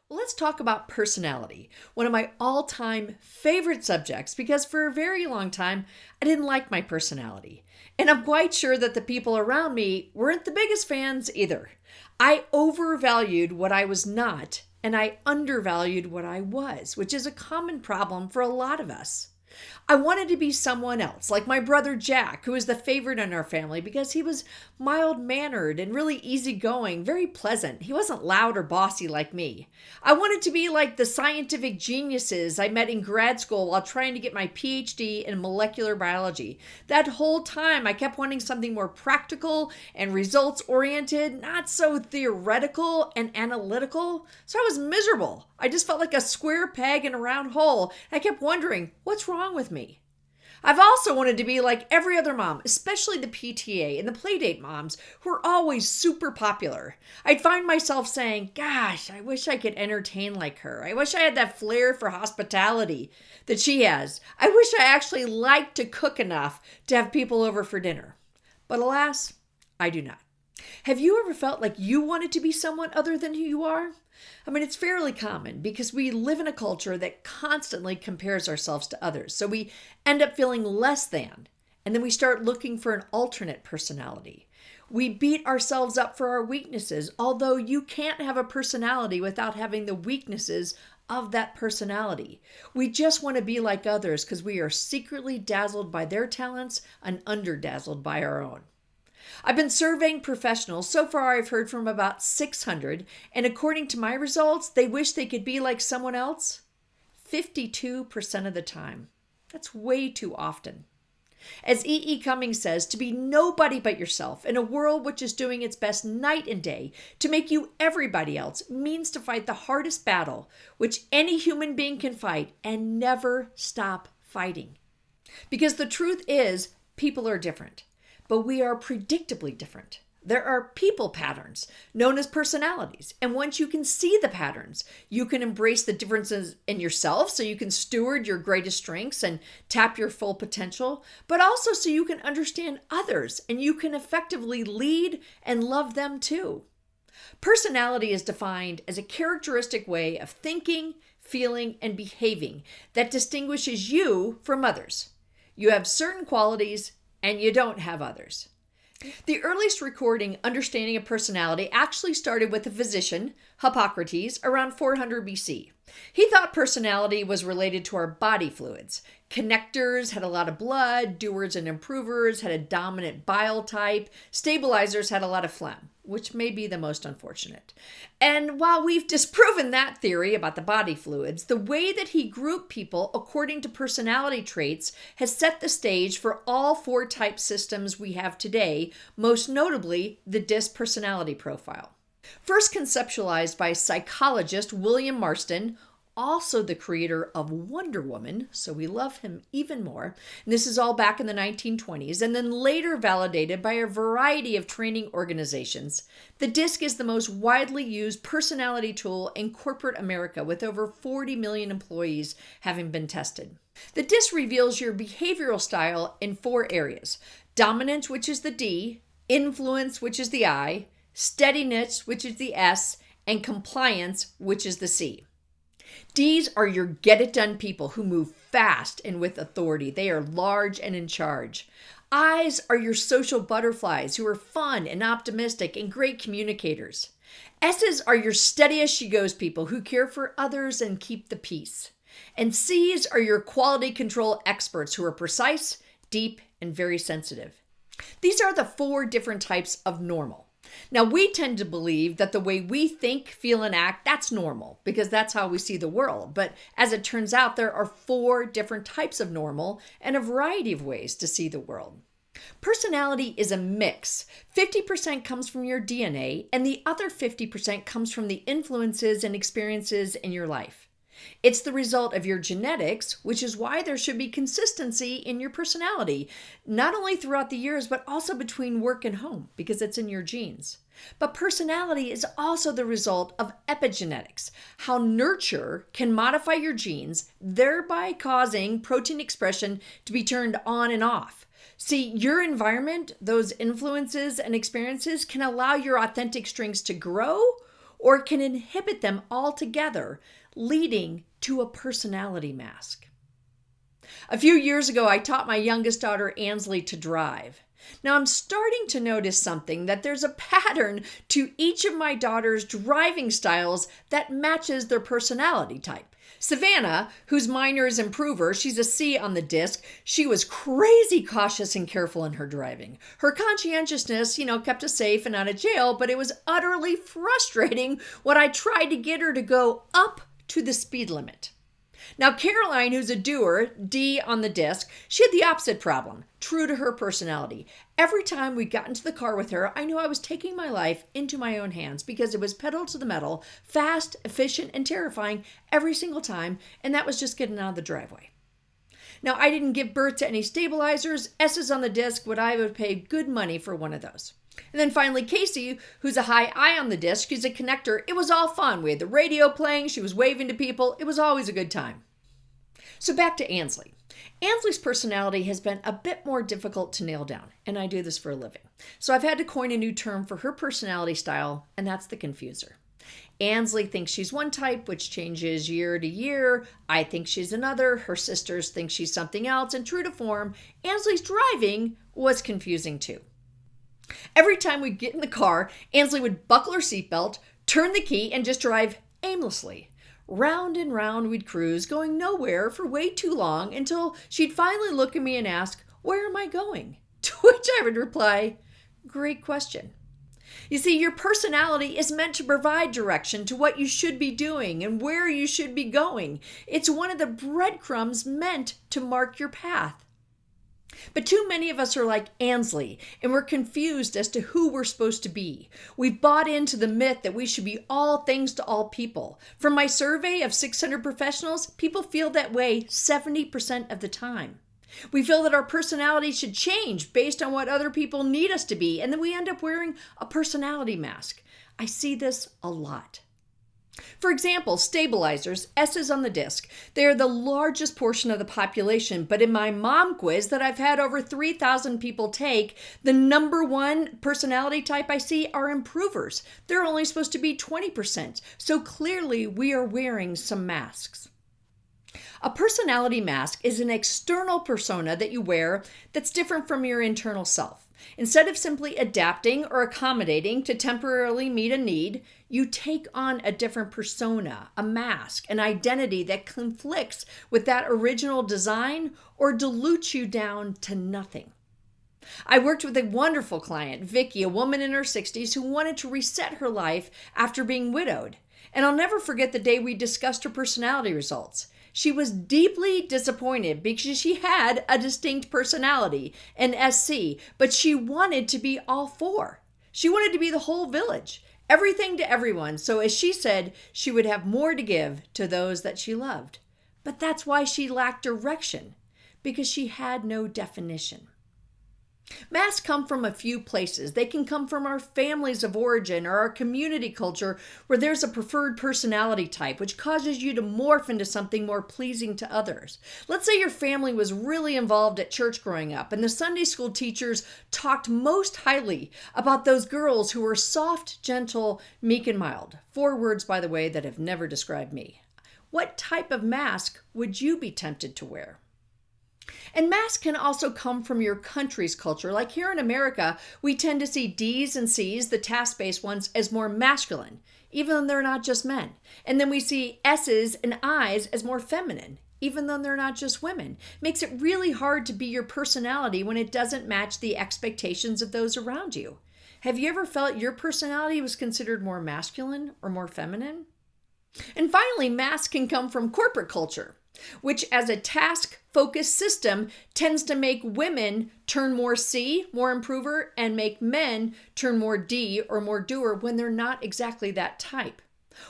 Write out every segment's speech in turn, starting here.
Well, let's talk about personality, one of my all time favorite subjects, because for a very long time I didn't like my personality. And I'm quite sure that the people around me weren't the biggest fans either. I overvalued what I was not, and I undervalued what I was, which is a common problem for a lot of us. I wanted to be someone else, like my brother Jack, who was the favorite in our family because he was mild mannered and really easygoing, very pleasant. He wasn't loud or bossy like me. I wanted to be like the scientific geniuses I met in grad school while trying to get my PhD in molecular biology. That whole time, I kept wanting something more practical and results oriented, not so theoretical and analytical. So I was miserable. I just felt like a square peg in a round hole. I kept wondering, what's wrong with me? I've also wanted to be like every other mom, especially the PTA and the Playdate moms who are always super popular. I'd find myself saying, gosh, I wish I could entertain like her. I wish I had that flair for hospitality that she has. I wish I actually liked to cook enough to have people over for dinner. But alas, I do not. Have you ever felt like you wanted to be someone other than who you are? I mean, it's fairly common because we live in a culture that constantly compares ourselves to others. So we end up feeling less than, and then we start looking for an alternate personality. We beat ourselves up for our weaknesses, although you can't have a personality without having the weaknesses of that personality. We just want to be like others because we are secretly dazzled by their talents and underdazzled by our own. I've been surveying professionals. So far, I've heard from about 600, and according to my results, they wish they could be like someone else 52% of the time. That's way too often. As E. Cummings says, to be nobody but yourself in a world which is doing its best night and day to make you everybody else means to fight the hardest battle which any human being can fight and never stop fighting. Because the truth is, people are different. But we are predictably different. There are people patterns known as personalities. And once you can see the patterns, you can embrace the differences in yourself so you can steward your greatest strengths and tap your full potential, but also so you can understand others and you can effectively lead and love them too. Personality is defined as a characteristic way of thinking, feeling, and behaving that distinguishes you from others. You have certain qualities and you don't have others. The earliest recording understanding of personality actually started with a physician, Hippocrates, around 400 BC. He thought personality was related to our body fluids. Connectors had a lot of blood, doers and improvers had a dominant bile type, stabilizers had a lot of phlegm, which may be the most unfortunate. And while we've disproven that theory about the body fluids, the way that he grouped people according to personality traits has set the stage for all four type systems we have today, most notably the DISC personality profile. First conceptualized by psychologist William Marston, also the creator of Wonder Woman, so we love him even more. And this is all back in the 1920s, and then later validated by a variety of training organizations. The DISC is the most widely used personality tool in corporate America, with over 40 million employees having been tested. The DISC reveals your behavioral style in four areas: dominance, which is the D, influence, which is the I, steadiness, which is the S, and compliance, which is the C. Ds are your get-it-done people who move fast and with authority. They are large and in charge. Is are your social butterflies who are fun and optimistic and great communicators. S's are your steady-as-she-goes people who care for others and keep the peace. And C's are your quality control experts who are precise, deep, and very sensitive. These are the four different types of normal. Now, we tend to believe that the way we think, feel, and act, that's normal because that's how we see the world. But as it turns out, there are four different types of normal and a variety of ways to see the world. Personality is a mix. 50% comes from your DNA, and the other 50% comes from the influences and experiences in your life. It's the result of your genetics, which is why there should be consistency in your personality, not only throughout the years, but also between work and home, because it's in your genes. But personality is also the result of epigenetics, how nurture can modify your genes, thereby causing protein expression to be turned on and off. See, your environment, those influences and experiences can allow your authentic strengths to grow or it can inhibit them altogether, leading to a personality mask. A few years ago, I taught my youngest daughter, Ansley, to drive. Now I'm starting to notice something, that there's a pattern to each of my daughter's driving styles that matches their personality type. Savannah, whose minor is improver, she's a C on the disc. She was crazy cautious and careful in her driving. Her conscientiousness, kept us safe and out of jail, but it was utterly frustrating when I tried to get her to go up to the speed limit. Now, Caroline, who's a doer, D on the disc, she had the opposite problem, true to her personality. Every time we got into the car with her, I knew I was taking my life into my own hands because it was pedal to the metal, fast, efficient, and terrifying every single time, and that was just getting out of the driveway. Now, I didn't give birth to any stabilizers. S's on the disc, I would pay good money for one of those. And then finally, Casey, who's a high I on the disc, she's a connector. It was all fun. We had the radio playing. She was waving to people. It was always a good time. So back to Ansley. Ansley's personality has been a bit more difficult to nail down, and I do this for a living. So I've had to coin a new term for her personality style, and that's the confuser. Ansley thinks she's one type, which changes year to year. I think she's another. Her sisters think she's something else. And true to form, Ansley's driving was confusing too. Every time we'd get in the car, Ansley would buckle her seatbelt, turn the key, and just drive aimlessly. Round and round we'd cruise, going nowhere for way too long, until she'd finally look at me and ask, "Where am I going?" To which I would reply, "Great question." You see, your personality is meant to provide direction to what you should be doing and where you should be going. It's one of the breadcrumbs meant to mark your path. But too many of us are like Ansley, and we're confused as to who we're supposed to be. We've bought into the myth that we should be all things to all people. From my survey of 600 professionals, people feel that way 70% of the time. We feel that our personality should change based on what other people need us to be, and then we end up wearing a personality mask. I see this a lot. For example, stabilizers, S's on the disc. They are the largest portion of the population, but in my mom quiz that I've had over 3,000 people take, the number one personality type I see are improvers. They're only supposed to be 20%, so clearly we are wearing some masks. A personality mask is an external persona that you wear that's different from your internal self. Instead of simply adapting or accommodating to temporarily meet a need, you take on a different persona, a mask, an identity that conflicts with that original design or dilutes you down to nothing. I worked with a wonderful client, Vicky, a woman in her 60s who wanted to reset her life after being widowed. And I'll never forget the day we discussed her personality results. She was deeply disappointed because she had a distinct personality, an SC, but she wanted to be all four. She wanted to be the whole village, everything to everyone. So as she said, she would have more to give to those that she loved. But that's why she lacked direction, because she had no definition. Masks come from a few places. They can come from our families of origin or our community culture where there's a preferred personality type, which causes you to morph into something more pleasing to others. Let's say your family was really involved at church growing up, and the Sunday school teachers talked most highly about those girls who were soft, gentle, meek, and mild. 4 words, by the way, that have never described me. What type of mask would you be tempted to wear? And masks can also come from your country's culture. Like here in America, we tend to see D's and C's, the task-based ones, as more masculine, even though they're not just men. And then we see S's and I's as more feminine, even though they're not just women. Makes it really hard to be your personality when it doesn't match the expectations of those around you. Have you ever felt your personality was considered more masculine or more feminine? And finally, masks can come from corporate culture, which as a task-focused system tends to make women turn more C, more improver, and make men turn more D or more doer when they're not exactly that type.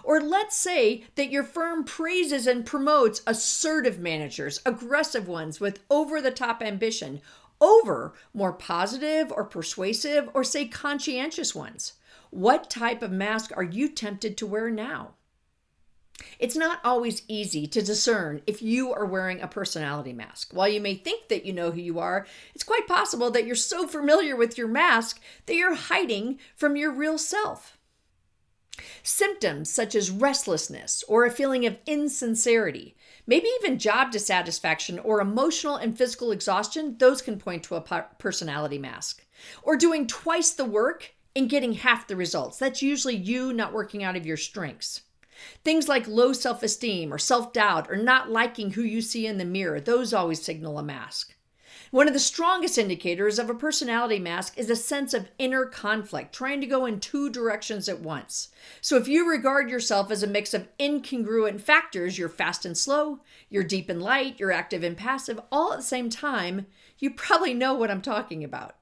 Or let's say that your firm praises and promotes assertive managers, aggressive ones with over-the-top ambition, over more positive or persuasive or say conscientious ones. What type of mask are you tempted to wear now? It's not always easy to discern if you are wearing a personality mask. While you may think that you know who you are, it's quite possible that you're so familiar with your mask that you're hiding from your real self. Symptoms such as restlessness or a feeling of insincerity, maybe even job dissatisfaction or emotional and physical exhaustion, those can point to a personality mask. Or doing twice the work and getting half the results. That's usually you not working out of your strengths. Things like low self-esteem or self-doubt or not liking who you see in the mirror, those always signal a mask. One of the strongest indicators of a personality mask is a sense of inner conflict, trying to go in two directions at once. So if you regard yourself as a mix of incongruent factors, you're fast and slow, you're deep and light, you're active and passive, all at the same time, you probably know what I'm talking about.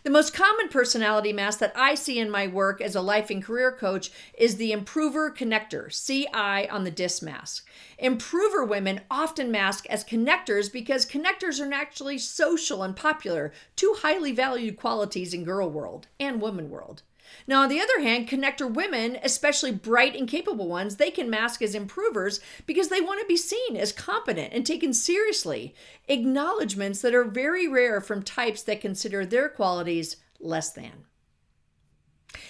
The most common personality mask that I see in my work as a life and career coach is the Improver Connector, CI on the DISC mask. Improver women often mask as connectors because connectors are naturally social and popular, two highly valued qualities in girl world and woman world. Now, on the other hand, connector women, especially bright and capable ones, they can mask as improvers because they want to be seen as competent and taken seriously. Acknowledgments that are very rare from types that consider their qualities less than.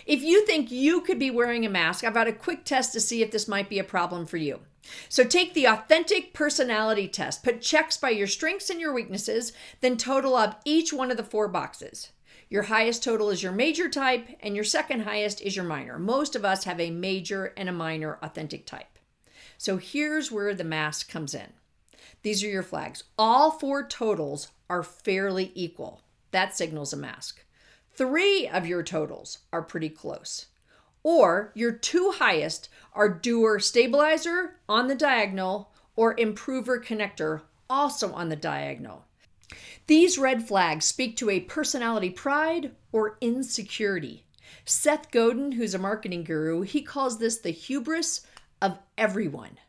If you think you could be wearing a mask, I've got a quick test to see if this might be a problem for you. So take the authentic personality test, put checks by your strengths and your weaknesses, then total up each one of the 4 boxes. Your highest total is your major type, and your second highest is your minor. Most of us have a major and a minor authentic type. So here's where the mask comes in. These are your flags. All 4 totals are fairly equal. That signals a mask. 3 of your totals are pretty close. Or your 2 highest are doer stabilizer on the diagonal or improver connector also on the diagonal. These red flags speak to a personality pride or insecurity. Seth Godin, who's a marketing guru, he calls this the hubris of everyone.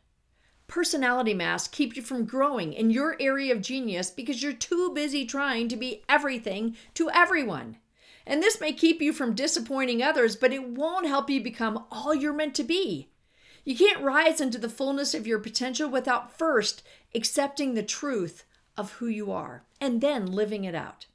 Personality masks keep you from growing in your area of genius because you're too busy trying to be everything to everyone. And this may keep you from disappointing others, but it won't help you become all you're meant to be. You can't rise into the fullness of your potential without first accepting the truth of who you are and then living it out.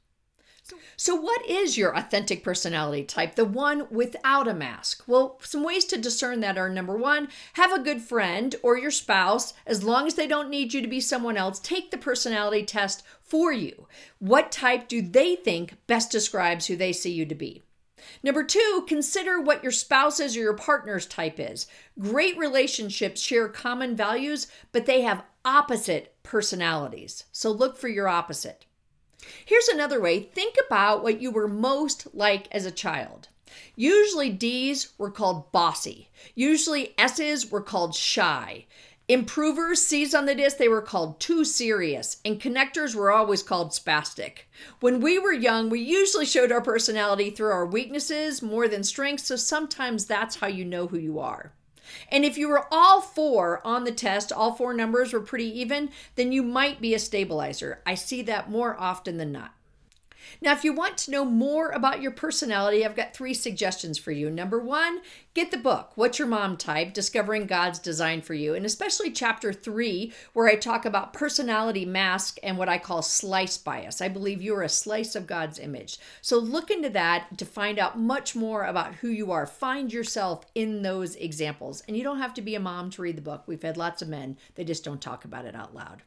So what is your authentic personality type, the one without a mask? Well, some ways to discern that are: number 1, have a good friend or your spouse, as long as they don't need you to be someone else, take the personality test for you. What type do they think best describes who they see you to be? Number 2, consider what your spouse's or your partner's type is. Great relationships share common values, but they have opposite personalities. So look for your opposite. Here's another way. Think about what you were most like as a child. Usually D's were called bossy. Usually S's were called shy. Improvers, C's on the disc, they were called too serious, and connectors were always called spastic. When we were young, we usually showed our personality through our weaknesses more than strengths, so sometimes that's how you know who you are. And if you were all 4 on the test, all 4 numbers were pretty even, then you might be a stabilizer. I see that more often than not. Now, if you want to know more about your personality, I've got 3 suggestions for you. Number 1, get the book, What's Your Mom Type? Discovering God's Design for You, and especially chapter 3, where I talk about personality mask and what I call slice bias. I believe you are a slice of God's image. So look into that to find out much more about who you are. Find yourself in those examples. And you don't have to be a mom to read the book. We've had lots of men, they just don't talk about it out loud.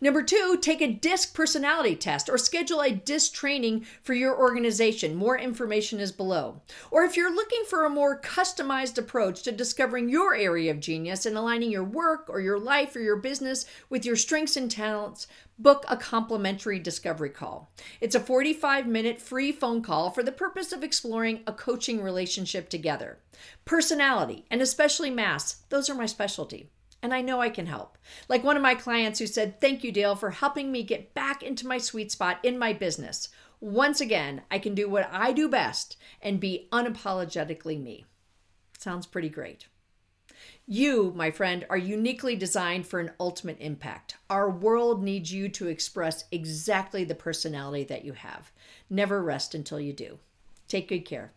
Number 2, take a DISC personality test or schedule a DISC training for your organization. More information is below. Or if you're looking for a more customized approach to discovering your area of genius and aligning your work or your life or your business with your strengths and talents, book a complimentary discovery call. It's a 45-minute free phone call for the purpose of exploring a coaching relationship together. Personality, and especially masks, those are my specialty. And I know I can help. Like one of my clients who said, "Thank you, Dale, for helping me get back into my sweet spot in my business. Once again, I can do what I do best and be unapologetically me." Sounds pretty great. You, my friend, are uniquely designed for an ultimate impact. Our world needs you to express exactly the personality that you have. Never rest until you do. Take good care.